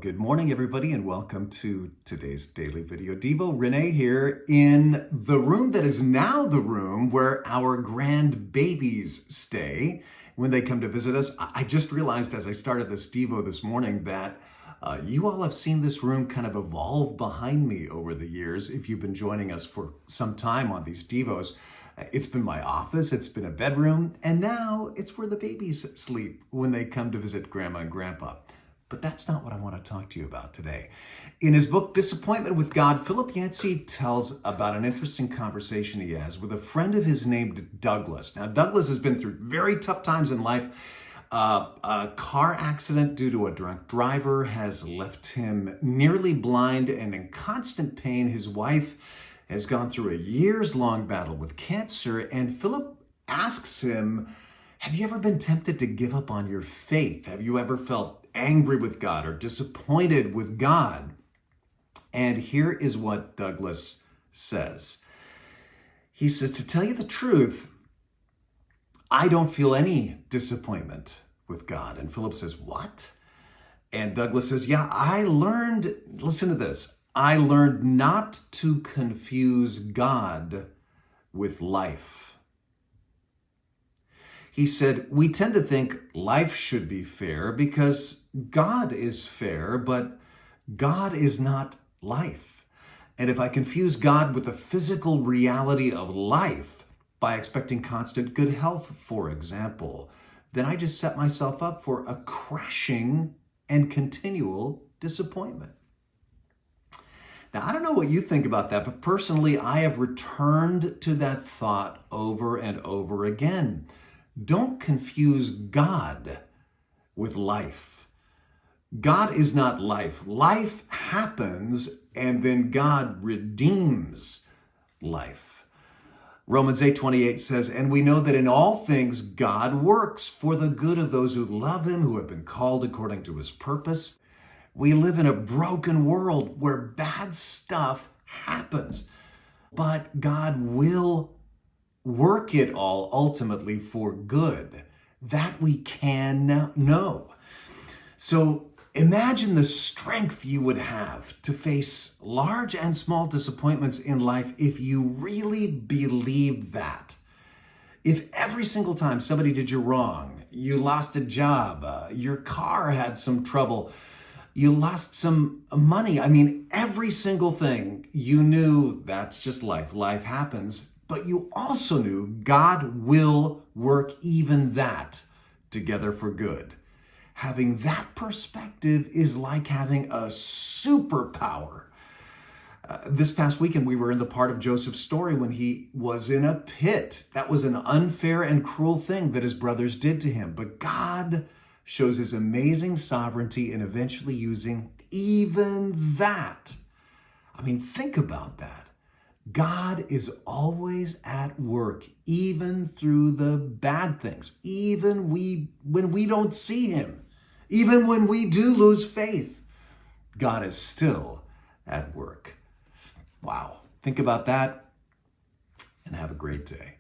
Good morning, everybody, and welcome to today's Daily Video Devo. Rene here in the room that is now the room where our grandbabies stay when they come to visit us. I just realized as I started this Devo this morning that you all have seen this room kind of evolve behind me over the years. If you've been joining us for some time on these Devos, it's been my office, it's been a bedroom, and now it's where the babies sleep when they come to visit Grandma and Grandpa. But that's not what I want to talk to you about today. In his book, Disappointment with God, Philip Yancey tells about an interesting conversation he has with a friend of his named Douglas. Now, Douglas has been through very tough times in life. A car accident due to a drunk driver has left him nearly blind and in constant pain. His wife has gone through a years-long battle with cancer, and Philip asks him, have you ever been tempted to give up on your faith? Have you ever felt angry with God or disappointed with God? And here is what Douglas says. He says, to tell you the truth, I don't feel any disappointment with God. And Philip says, what? And Douglas says, yeah, I learned, listen to this, I learned not to confuse God with life. He said, we tend to think life should be fair because God is fair, but God is not life. And if I confuse God with the physical reality of life by expecting constant good health, for example, then I just set myself up for a crashing and continual disappointment. Now, I don't know what you think about that, but personally, I have returned to that thought over and over again. Don't confuse God with life. God is not life. Life happens, and then God redeems life. Romans 8:28 says, and we know that in all things God works for the good of those who love him, who have been called according to his purpose. We live in a broken world where bad stuff happens, but God will work it all ultimately for good. That we can know. So imagine the strength you would have to face large and small disappointments in life if you really believed that. If every single time somebody did you wrong, you lost a job, your car had some trouble, you lost some money, every single thing, you knew that's just life. Life happens. But you also knew God will work even that together for good. Having that perspective is like having a superpower. This past weekend, we were in the part of Joseph's story when he was in a pit. That was an unfair and cruel thing that his brothers did to him. But God shows his amazing sovereignty in eventually using even that. Think about that. God is always at work, even through the bad things, even when we don't see him, even when we do lose faith, God is still at work. Wow. Think about that and have a great day.